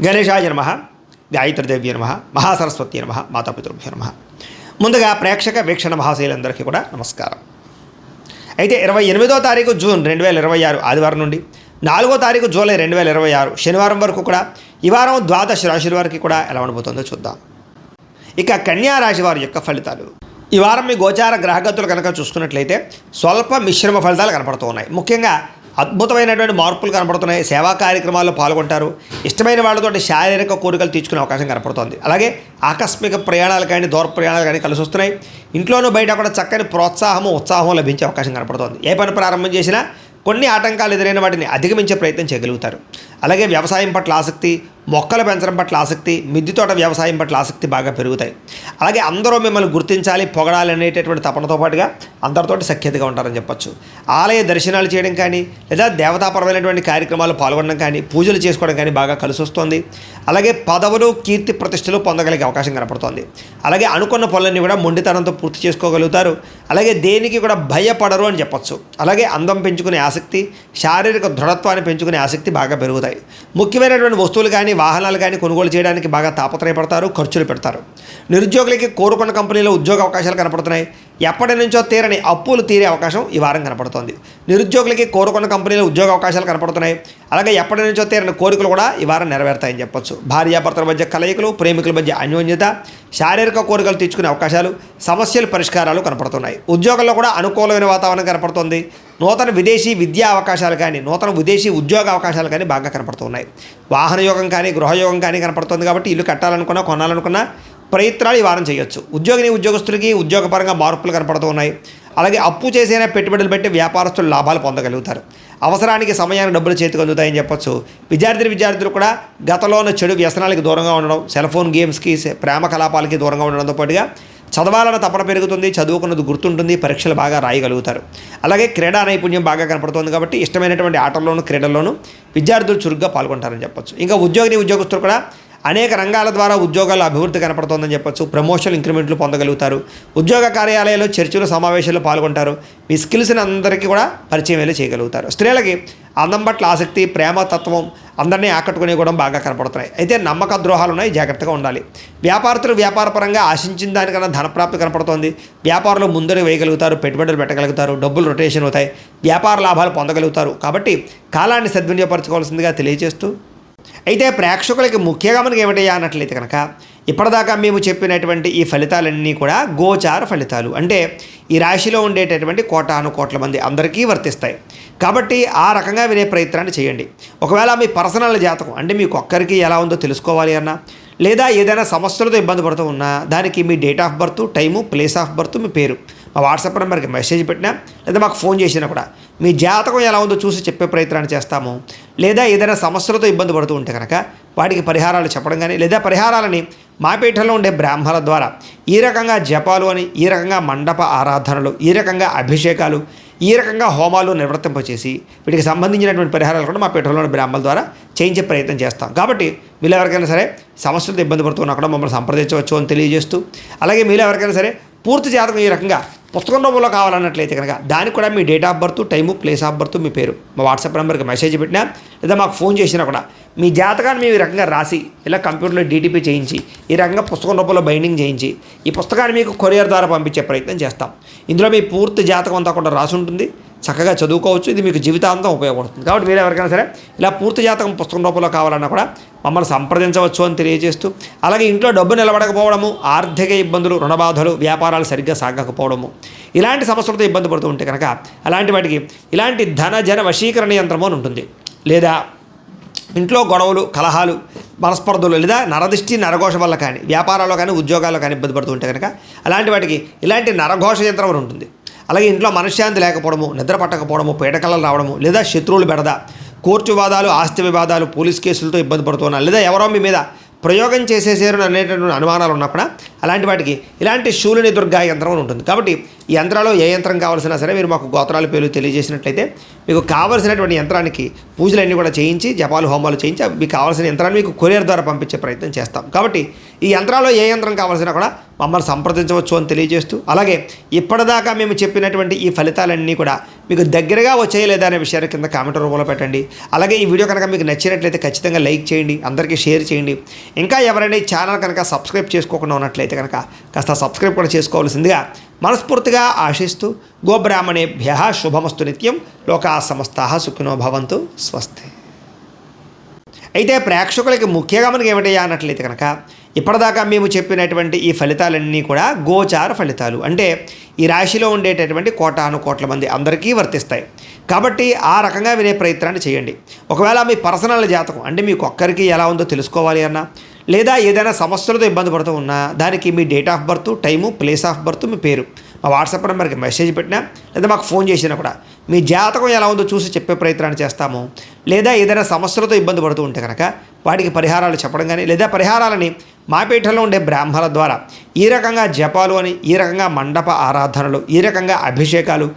గణేశాయ నమః, గాయత్రీదేవ్య నమః, మహాసరస్వతి నమః, మాతాపితృభ్యో నమః. ముందుగా ప్రేక్షక వీక్షణ మహాశైలందరికీ కూడా నమస్కారం. అయితే 28వ తారీఖు జూన్ 2026 ఆదివారం నుండి 4వ తారీఖు జూలై 2026 శనివారం వరకు కూడా ఈ వారం ద్వాదశ రాశుల వారికి కూడా ఎలా ఉండబోతుందో చూద్దాం. ఇక కన్యా రాశి వారి యొక్క ఫలితాలు. ఈ వారం మీ గోచార గ్రహగతులు కనుక చూసుకున్నట్లయితే స్వల్ప మిశ్రమ ఫలితాలు కనపడుతూ ఉన్నాయి. ముఖ్యంగా అద్భుతమైనటువంటి మార్పులు కనపడుతున్నాయి. సేవా కార్యక్రమాల్లో పాల్గొంటారు. ఇష్టమైన వాళ్ళతో శారీరక కోరికలు తీర్చుకునే అవకాశం కనపడుతుంది. అలాగే ఆకస్మిక ప్రయాణాలు కానీ దూర ప్రయాణాలు కానీ కలిసి వస్తున్నాయి. ఇంట్లోనూ బయట కూడా చక్కని ప్రోత్సాహము ఉత్సాహం లభించే అవకాశం కనపడుతుంది. ఏ పని ప్రారంభం చేసినా కొన్ని ఆటంకాలు ఎదురైన వాటిని అధిగమించే ప్రయత్నం చేయగలుగుతారు. అలాగే వ్యవసాయం పట్ల ఆసక్తి, మొక్కలు పెంచడం పట్ల ఆసక్తి, మిద్దె తోట వ్యవసాయం పట్ల ఆసక్తి బాగా పెరుగుతాయి. అలాగే అందరూ మిమ్మల్ని గుర్తించాలి, పొగడాలి అనేటటువంటి తపనతో పాటుగా అందరితోటి సఖ్యతగా ఉంటారని చెప్పొచ్చు. ఆలయ దర్శనాలు చేయడం కానీ లేదా దేవతాపరమైనటువంటి కార్యక్రమాలు పాల్గొనడం కానీ పూజలు చేసుకోవడం కానీ బాగా కలిసి వస్తుంది. అలాగే పదవులు కీర్తి ప్రతిష్టలు పొందగలిగే అవకాశం కనపడుతోంది. అలాగే అనుకున్న పనులన్నీ కూడా మొండితనంతో పూర్తి చేసుకోగలుగుతారు. అలాగే దేనికి కూడా భయపడరు అని చెప్పొచ్చు. అలాగే అందం పెంచుకునే ఆసక్తి, శారీరక దృఢత్వాన్ని పెంచుకునే ఆసక్తి బాగా పెరుగుతాయి. ముఖ్యమైనటువంటి వస్తువులు కానీ వాహనాలు కానీ కొనుగోలు చేయడానికి బాగా తాపత్రయపడతారు, ఖర్చులు పెడతారు. నిరుద్యోగులకి కోరుకున్న కంపెనీలో ఉద్యోగ అవకాశాలు కనపడుతున్నాయి. ఎప్పటి నుంచో తీరని అప్పులు తీరే అవకాశం ఈ వారం కనపడుతోంది. నిరుద్యోగులకి కోరుకున్న కంపెనీలో ఉద్యోగ అవకాశాలు కనపడుతున్నాయి. అలాగే ఎప్పటి నుంచో తీరని కోరికలు కూడా ఈ వారం నెరవేరుతాయని చెప్పొచ్చు. భార్యాభర్తల మధ్య కలయికలు, ప్రేమికుల మధ్య అన్యోన్యత, శారీరక కోరికలు తీర్చుకునే అవకాశాలు, సమస్యల పరిష్కారాలు కనపడుతున్నాయి. ఉద్యోగంలో కూడా అనుకూలమైన వాతావరణం కనపడుతుంది. నూతన విదేశీ విద్యా అవకాశాలు కానీ నూతన విదేశీ ఉద్యోగ అవకాశాలు కానీ బాగా కనపడుతున్నాయి. వాహన యోగం కానీ గృహయోగం కానీ కనపడుతుంది. కాబట్టి ఇల్లు కట్టాలనుకున్నా కొనాలనుకున్నా ప్రయత్నాలు ఈ వారం చేయొచ్చు. ఉద్యోగస్తులకి ఉద్యోగపరంగా మార్పులు కనపడుతూ ఉన్నాయి. అలాగే అప్పు చేసైనా పెట్టుబడులు పెట్టి వ్యాపారస్తులు లాభాలు పొందగలుగుతారు. అవసరానికి సమయానికి డబ్బులు చేతికి అందుతాయని చెప్పొచ్చు. విద్యార్థులు కూడా గతంలో ఉన్న చెడు వ్యసనాలకు దూరంగా ఉండడం, సెల్ ఫోన్ గేమ్స్కి, ప్రేమ కలాపాలకి దూరంగా ఉండడంతో పాటుగా చదవాలన్న తపన పెరుగుతుంది. చదువుకున్నది గుర్తుంటుంది. పరీక్షలు బాగా రాయగలుగుతారు. అలాగే క్రీడా నైపుణ్యం బాగా కనపడుతుంది. కాబట్టి ఇష్టమైనటువంటి ఆటల్లోనూ క్రీడల్లోనూ విద్యార్థులు చురుగ్గా పాల్గొంటారని చెప్పొచ్చు. ఇంకా ఉద్యోగస్తులు కూడా అనేక రంగాల ద్వారా ఉద్యోగాల అభివృద్ధి కనపడుతోందని చెప్పొచ్చు. ప్రమోషన్ ఇంక్రిమెంట్లు పొందగలుగుతారు. ఉద్యోగ కార్యాలయాల్లో చర్చలు సమావేశాల్లో పాల్గొంటారు. మీ స్కిల్స్ని అందరికీ కూడా పరిచయం చేయగలుగుతారు. స్త్రీలకి అందం పట్ల ఆసక్తి, ప్రేమతత్వం, అందరినీ ఆకట్టుకునే కూడా బాగా కనపడుతున్నాయి. అయితే నమ్మక ద్రోహాలు ఉన్నాయి, జాగ్రత్తగా ఉండాలి. వ్యాపారస్తులు వ్యాపారపరంగా ఆశించిన దానికన్నా ధనప్రాప్తి కనపడుతోంది. వ్యాపారంలో ముందర వేయగలుగుతారు, పెట్టుబడులు పెట్టగలుగుతారు, డబ్బులు రొటేషన్ అవుతాయి, వ్యాపార లాభాలు పొందగలుగుతారు. కాబట్టి కాలాన్ని సద్వినియోగపరచుకోవాల్సిందిగా తెలియజేస్తూ, అయితే ప్రేక్షకులకి ముఖ్యంగా మనకి ఏమిటయ్యా అన్నట్లయితే కనుక ఇప్పటిదాకా మేము చెప్పినటువంటి ఈ ఫలితాలన్నీ కూడా గోచార ఫలితాలు. అంటే ఈ రాశిలో ఉండేటటువంటి కోటాను కోట్ల మంది అందరికీ వర్తిస్తాయి. కాబట్టి ఆ రకంగా వినే ప్రయత్నాన్ని చేయండి. ఒకవేళ మీ పర్సనల్ జాతకం అంటే మీకు ఒక్కరికి ఎలా ఉందో తెలుసుకోవాలి అన్నా, లేదా ఏదైనా సమస్యలతో ఇబ్బంది పడుతూ ఉన్నా దానికి మీ date of birth, time, place of birth, మీ పేరు మా వాట్సాప్ నెంబర్కి మెసేజ్ పెట్టినా లేదా మాకు ఫోన్ చేసినా కూడా మీ జాతకం ఎలా ఉందో చూసి చెప్పే ప్రయత్నాన్ని చేస్తాము. లేదా ఏదైనా సమస్యలతో ఇబ్బంది పడుతూ ఉంటే కనుక వాటికి పరిహారాలు చెప్పడం కానీ లేదా పరిహారాలని మా పీఠంలో ఉండే బ్రాహ్మణుల ద్వారా ఈ రకంగా జపాలు అని, ఈ రకంగా మండప ఆరాధనలు, ఈ రకంగా అభిషేకాలు, ఈ రకంగా హోమాలు నిర్వర్తింపచేసి వీటికి సంబంధించినటువంటి పరిహారాలు కూడా మా పీఠంలోని బ్రాహ్మణుల ద్వారా చేయించే ప్రయత్నం చేస్తాం. కాబట్టి మీరు ఎవరికైనా సరే సమస్యలతో ఇబ్బంది పడుతున్నా కూడా మమ్మల్ని సంప్రదించవచ్చు అని తెలియజేస్తూ, అలాగే మీరు ఎవరికైనా సరే పూర్తి జాతకం ఈ రకంగా పుస్తకం రూపంలో కావాలన్నట్లయితే కనుక దానికి కూడా మీ date of birth, time, place of birth, మీ పేరు మా వాట్సాప్ నెంబర్కి మెసేజ్ పెట్టినా లేదా మాకు ఫోన్ చేసినా కూడా మీ జాతకాన్ని మేము ఈ రకంగా రాసి ఇలా కంప్యూటర్లో డీటీపీ చేయించి ఈ రకంగా పుస్తకం రూపంలో బైండింగ్ చేయించి ఈ పుస్తకాన్ని మీకు కొరియర్ ద్వారా పంపించే ప్రయత్నం చేస్తాం. ఇందులో మీ పూర్తి జాతకం అంతా కూడా రాసి ఉంటుంది. చక్కగా చదువుకోవచ్చు. ఇది మీకు జీవితాంతం ఉపయోగపడుతుంది. కాబట్టి మీరు ఎవరికైనా సరే ఇలా పూర్తి జాతకం పుస్తకం రూపంలో కావాలన్నా కూడా మమ్మల్ని సంప్రదించవచ్చు అని తెలియజేస్తూ, అలాగే ఇంట్లో డబ్బు నిలబడకపోవడము, ఆర్థిక ఇబ్బందులు, రుణబాధలు, వ్యాపారాలు సరిగ్గా సాగకపోవడము, ఇలాంటి సమస్యలతో ఇబ్బంది పడుతూ ఉంటే కనుక అలాంటి వాటికి ఇలాంటి జన వశీకరణ యంత్రము అని ఉంటుంది. లేదా ఇంట్లో గొడవలు, కలహాలు, మనస్పర్ధలు లేదా నరదిష్టి, నరఘోష వల్ల కానీ వ్యాపారాల్లో కానీ ఉద్యోగాల్లో కానీ ఇబ్బంది పడుతూ ఉంటే కనుక అలాంటి వాటికి ఇలాంటి నరఘోష యంత్రం అని ఉంటుంది. అలాగే ఇంట్లో మనశ్శాంతి లేకపోవడము, నిద్ర పట్టకపోవడము, పీడకలలు రావడము, లేదా శత్రువులు బెడద, కోర్టు వివాదాలు, ఆస్తి వివాదాలు, పోలీస్ కేసులతో ఇబ్బంది పడుతున్నా, లేదా ఎవరో మీ మీద ప్రయోగం చేసేసారు అనేటటువంటి అనుమానాలు ఉన్నా కూడా అలాంటి వాటికి ఇలాంటి శూలిని దుర్గా యంత్రం అని ఉంటుంది. కాబట్టి ఈ యంత్రాల్లో ఏ యంత్రం కావాల్సినా సరే మీరు మాకు గోత్రాల పేర్లు తెలియజేసినట్లయితే మీకు కావాల్సినటువంటి యంత్రానికి పూజలన్నీ కూడా చేయించి జపాలు హోమాలు చేయించి మీకు కావాల్సిన యంత్రాన్ని మీకు కొరియర్ ద్వారా పంపించే ప్రయత్నం చేస్తాం. కాబట్టి ఈ యంత్రాల్లో ఏ యంత్రం కావాల్సినా కూడా మమ్మల్ని సంప్రదించవచ్చు అని తెలియజేస్తూ, అలాగే ఇప్పటిదాకా మేము చెప్పినటువంటి ఈ ఫలితాలన్నీ కూడా మీకు దగ్గరగా వచ్చాయి లేదా అనే విషయాన్ని కింద కామెంట్ రూపంలో పెట్టండి. అలాగే ఈ వీడియో కనుక మీకు నచ్చినట్లయితే ఖచ్చితంగా లైక్ చేయండి, అందరికీ షేర్ చేయండి. ఇంకా ఎవరైనా ఈ ఛానల్ కనుక సబ్స్క్రైబ్ చేసుకోకుండా ఉన్నట్లయితే కనుక కాస్త సబ్స్క్రైబ్ కూడా చేసుకోవాల్సిందిగా మనస్ఫూర్తిగా ఆశిస్తూ, గోబ్రాహ్మణేభ్యః శుభమస్తు నిత్యం, లోకా సమస్తాః సుఖినో భవంతు, స్వస్తి. అయితే ప్రేక్షకులకి ముఖ్యంగా మనకి ఏమిటయ్యా అన్నట్లయితే కనుక ఇప్పటిదాకా మేము చెప్పినటువంటి ఈ ఫలితాలన్నీ కూడా గోచార ఫలితాలు, అంటే ఈ రాశిలో ఉండేటటువంటి కోటాను కోట్ల మంది అందరికీ వర్తిస్తాయి. కాబట్టి ఆ రకంగా వినే ప్రయత్నాన్ని చేయండి. ఒకవేళ మీ పర్సనల్ జాతకం అంటే మీకు ఒక్కరికి ఎలా ఉందో తెలుసుకోవాలి అన్నా, లేదా ఏదైనా సమస్యలతో ఇబ్బంది పడుతూ ఉన్నా దానికి మీ date of birth, time, place of birth, మీ పేరు మా వాట్సాప్ నెంబర్కి మెసేజ్ పెట్టినా లేదా మాకు ఫోన్ చేసినా కూడా మీ జాతకం ఎలా ఉందో చూసి చెప్పే ప్రయత్నాన్ని చేస్తాము. లేదా ఏదైనా సమస్యలతో ఇబ్బంది పడుతూ ఉంటే కనుక వాటికి పరిహారాలు చెప్పడం కానీ, లేదా పరిహారాలని మా పీఠంలో ఉండే బ్రాహ్మణుల ద్వారా ఈ రకంగా జపాలు అని, ఈ రకంగా మండప ఆరాధనలు, ఈ రకంగా అభిషేకాలు,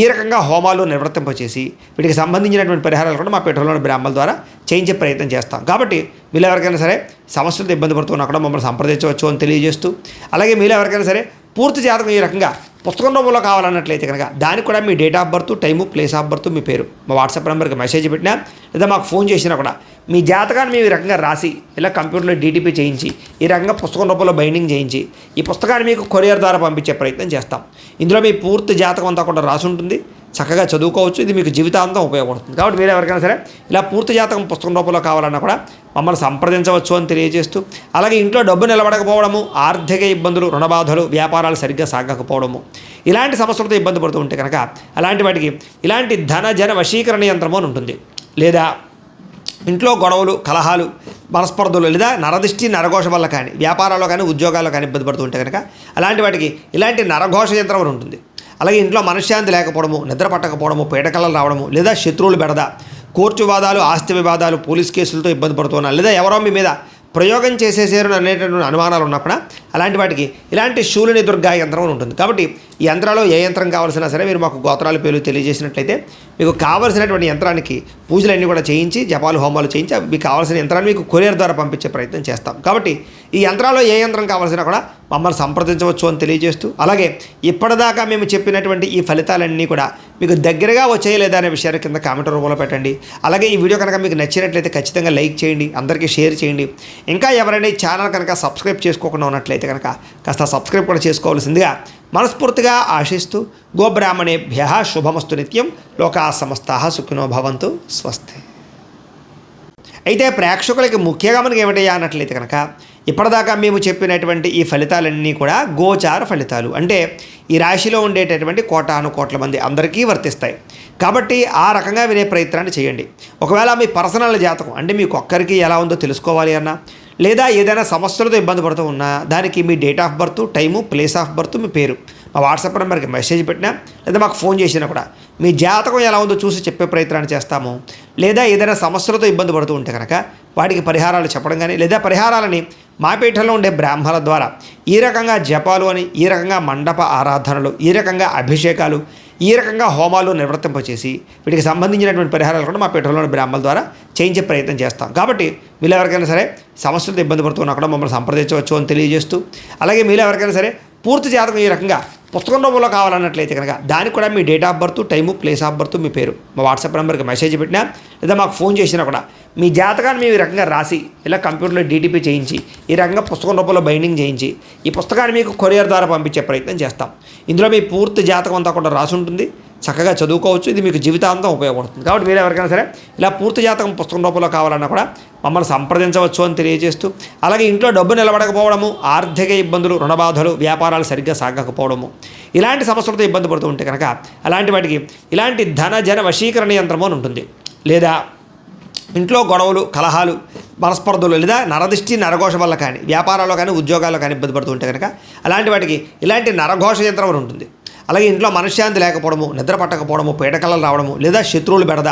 ఈ రకంగా హోమాలు నిర్వర్తింపచేసి వీటికి సంబంధించినటువంటి పరిహారాలు కూడా మా పీఠంలోని బ్రాహ్మణుల ద్వారా చేయించే ప్రయత్నం చేస్తాం. కాబట్టి మీరు ఎవరికైనా సరే సమస్యలతో ఇబ్బంది పడుతున్నా కూడా మమ్మల్ని సంప్రదించవచ్చు అని తెలియజేస్తూ, అలాగే మీరు ఎవరికైనా సరే పూర్తి జాతకం ఈ రకంగా పుస్తకం రూపంలో కావాలన్నట్లయితే కనుక దానికి కూడా మీ date of birth, time, place of birth, మీ పేరు మా వాట్సాప్ నెంబర్కి మెసేజ్ పెట్టినా లేదా మాకు ఫోన్ చేసినా కూడా మీ జాతకాన్ని మేము ఈ రకంగా రాసి ఇలా కంప్యూటర్లో డీటీపీ చేయించి ఈ రకంగా పుస్తకం రూపంలో బైండింగ్ చేయించి ఈ పుస్తకాన్ని మీకు కొరియర్ ద్వారా పంపించే ప్రయత్నం చేస్తాం. ఇందులో మీ పూర్తి జాతకం అంతా కూడా రాసి ఉంటుంది, చక్కగా చదువుకోవచ్చు. ఇది మీకు జీవితాంతం ఉపయోగపడుతుంది. కాబట్టి మీరు ఎవరికైనా సరే ఇలా పూర్తి జాతకం పుస్తకం రూపంలో కావాలన్నా కూడా మమ్మల్ని సంప్రదించవచ్చు అని తెలియజేస్తూ, అలాగే ఇంట్లో డబ్బు నిలబడకపోవడము, ఆర్థిక ఇబ్బందులు, రుణబాధలు, వ్యాపారాలు సరిగ్గా సాగకపోవడము, ఇలాంటి సమస్యలతో ఇబ్బంది పడుతూ ఉంటే కనుక అలాంటి వాటికి ఇలాంటి ధన జన వశీకరణ యంత్రము అని ఉంటుంది. లేదా ఇంట్లో గొడవలు, కలహాలు, మనస్పర్ధలు, లేదా నరదిష్టి, నరఘోష వల్ల కానీ వ్యాపారాల్లో కానీ ఉద్యోగాల్లో కానీ ఇబ్బంది పడుతూ ఉంటే కనుక అలాంటి వాటికి ఇలాంటి నరఘోష యంత్రం అని ఉంటుంది. అలాగే ఇంట్లో మనశ్శాంతి లేకపోవడము, నిద్ర పట్టకపోవడము, పీడకలలు రావడము, లేదా శత్రువులు బెడద, కోర్టు వివాదాలు, ఆస్తి వివాదాలు, పోలీస్ కేసులతో ఇబ్బంది పడుతున్నారు, లేదా ఎవరో మీ మీద ప్రయోగం చేసేసారు అనేటటువంటి అనుమానాలు ఉన్నా కూడా అలాంటి వాటికి ఇలాంటి శూలిని దుర్గా యంత్రం అని ఉంటుంది. కాబట్టి ఈ యంత్రాల్లో ఏ యంత్రం కావాల్సినా సరే మీరు మాకు గోత్రాల పేర్లు తెలియజేసినట్లయితే మీకు కావాల్సినటువంటి యంత్రానికి పూజలన్నీ కూడా చేయించి జపాలు హోమాలు చేయించి మీకు కావాల్సిన యంత్రాన్ని మీకు కొరియర్ ద్వారా పంపించే ప్రయత్నం చేస్తాం. కాబట్టి ఈ యంత్రాల్లో ఏ యంత్రం కావాల్సినా కూడా మమ్మల్ని సంప్రదించవచ్చు అని తెలియజేస్తూ, అలాగే ఇప్పటిదాకా మేము చెప్పినటువంటి ఈ ఫలితాలన్నీ కూడా మీకు దగ్గరగా వచ్చాయి లేదా అనే విషయాన్ని కింద కామెంట్ రూపంలో పెట్టండి. అలాగే ఈ వీడియో కనుక మీకు నచ్చినట్లయితే ఖచ్చితంగా లైక్ చేయండి, అందరికీ షేర్ చేయండి. ఇంకా ఎవరైనా ఈ ఛానల్ కనుక సబ్స్క్రైబ్ చేసుకోకుండా ఉన్నట్లయితే కనుక కాస్త సబ్స్క్రైబ్ కూడా చేసుకోవాల్సిందిగా మనస్ఫూర్తిగా ఆశిస్తూ, గోబ్రాహ్మణేభ్యః శుభమస్తు నిత్యం, లోకా సమస్తాః సుఖినో భవంతు, స్వస్తి. అయితే ప్రేక్షకులకి ముఖ్యంగా మనకి ఏమిటయ్యా అన్నట్లయితే కనుక ఇప్పటిదాకా మేము చెప్పినటువంటి ఈ ఫలితాలన్నీ కూడా గోచార ఫలితాలు, అంటే ఈ రాశిలో ఉండేటటువంటి కోటాను కోట్ల మంది అందరికీ వర్తిస్తాయి. కాబట్టి ఆ రకంగా వినే ప్రయత్నాన్ని చేయండి. ఒకవేళ మీ పర్సనల్ జాతకం అంటే మీకు ఒక్కరికి ఎలా ఉందో తెలుసుకోవాలి అన్నా, లేదా ఏదైనా సమస్యలతో ఇబ్బంది పడుతూ ఉన్నా దానికి మీ date of birth, time, place of birth, మీ పేరు మా వాట్సాప్ నెంబర్కి మెసేజ్ పెట్టినా లేదా మాకు ఫోన్ చేసినా కూడా మీ జాతకం ఎలా ఉందో చూసి చెప్పే ప్రయత్నాన్ని చేస్తాము. లేదా ఏదైనా సమస్యలతో ఇబ్బంది పడుతూ ఉంటే కనుక వాటికి పరిహారాలు చెప్పడం కానీ, లేదా పరిహారాలని మా పీఠంలో ఉండే బ్రాహ్మణుల ద్వారా ఈ రకంగా జపాలు అని, ఈ రకంగా మండప ఆరాధనలు, ఈ రకంగా అభిషేకాలు, ఈ రకంగా హోమాలు నిర్వర్తింపచేసి వీటికి సంబంధించినటువంటి పరిహారాలు కూడా మా పీఠంలోని బ్రాహ్మణుల ద్వారా చేయించే ప్రయత్నం చేస్తాం. కాబట్టి మీరు ఎవరికైనా సరే సమస్యలతో ఇబ్బంది పడుతున్నా కూడా మమ్మల్ని సంప్రదించవచ్చు అని తెలియజేస్తూ, అలాగే మీరు ఎవరికైనా సరే పూర్తి జాతకం ఈ రకంగా పుస్తకం రూపంలో కావాలన్నట్లయితే కనుక దానికి కూడా మీ date of birth, time, place of birth, మీ పేరు మా వాట్సాప్ నెంబర్కి మెసేజ్ పెట్టినా లేదా మాకు ఫోన్ చేసినా కూడా మీ జాతకాన్ని మేము ఈ రకంగా రాసి ఇలా కంప్యూటర్లో డీటీపీ చేయించి ఈ రకంగా పుస్తకం రూపంలో బైండింగ్ చేయించి ఈ పుస్తకాన్ని మీకు కొరియర్ ద్వారా పంపించే ప్రయత్నం చేస్తాం. ఇందులో మీ పూర్తి జాతకం అంతా కూడా రాసి ఉంటుంది, చక్కగా చదువుకోవచ్చు. ఇది మీకు జీవితాంతం ఉపయోగపడుతుంది. కాబట్టి మీరు ఎవరికైనా సరే ఇలా పూర్తి జాతకం పుస్తకం రూపంలో కావాలన్నా కూడా మమ్మల్ని సంప్రదించవచ్చు అని తెలియజేస్తూ, అలాగే ఇంట్లో డబ్బు నిలబడకపోవడము, ఆర్థిక ఇబ్బందులు, రుణబాధలు, వ్యాపారాలు సరిగ్గా సాగకపోవడము, ఇలాంటి సమస్యలతో ఇబ్బంది పడుతూ ఉంటే కనుక అలాంటి వాటికి ఇలాంటి ధన జన వశీకరణ యంత్రము అని ఉంటుంది. లేదా ఇంట్లో గొడవలు, కలహాలు, మనస్పర్ధలు, లేదా నరదిష్టి, నరఘోష వల్ల కానీ వ్యాపారాల్లో కానీ ఉద్యోగాల్లో కానీ ఇబ్బంది పడుతూ ఉంటే కనుక అలాంటి వాటికి ఇలాంటి నరఘోష యంత్రం అని ఉంటుంది. అలాగే ఇంట్లో మనశ్శాంతి లేకపోవడము, నిద్ర పట్టకపోవడము, పీడకలలు రావడము, లేదా శత్రువులు బెడద,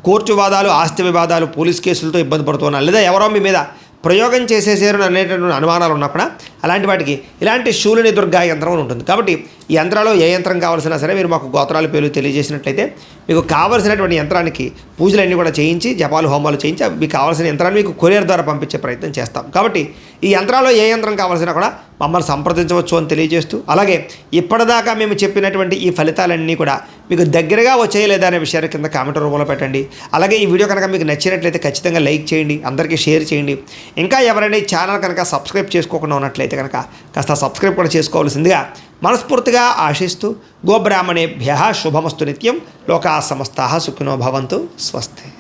కోర్టు వివాదాలు, ఆస్తి వివాదాలు, పోలీస్ కేసులతో ఇబ్బంది పడుతున్నారు, లేదా ఎవరో మీ మీద ప్రయోగం చేసేసారు అనేటటువంటి అనుమానాలు ఉన్నా కూడా అలాంటి వాటికి ఇలాంటి శూలిని దుర్గా యంత్రం అని ఉంటుంది. కాబట్టి ఈ యంత్రాల్లో ఏ యంత్రం కావాల్సినా సరే మీరు మాకు గోత్రాల పేర్లు తెలియజేసినట్లయితే మీకు కావాల్సినటువంటి యంత్రానికి పూజలన్నీ కూడా చేయించి జపాలు హోమాలు చేయించి మీకు కావాల్సిన యంత్రాన్ని మీకు కొరియర్ ద్వారా పంపించే ప్రయత్నం చేస్తాం. కాబట్టి ఈ యంత్రాల్లో ఏ యంత్రం కావాల్సినా కూడా మమ్మల్ని సంప్రదించవచ్చు అని తెలియజేస్తూ, అలాగే ఇప్పటిదాకా మేము చెప్పినటువంటి ఈ ఫలితాలన్నీ కూడా మీకు దగ్గరగా వచ్చాయి లేదా అనే విషయాన్ని కింద కామెంట్ రూపంలో పెట్టండి. అలాగే ఈ వీడియో కనుక మీకు నచ్చినట్లయితే ఖచ్చితంగా లైక్ చేయండి, అందరికీ షేర్ చేయండి. ఇంకా ఎవరైనా ఈ ఛానల్ కనుక సబ్స్క్రైబ్ చేసుకోకుండా ఉన్నట్లయితే కనుక కాస్త సబ్స్క్రైబ్ కూడా చేసుకోవాల్సిందిగా మనస్ఫూర్తిగా ఆశిస్తూ, గోబ్రాహ్మణేభ్యః శుభమస్తు నిత్యం, లోకాः సమస్తాः సుఖినో భవంతు, స్వస్తి.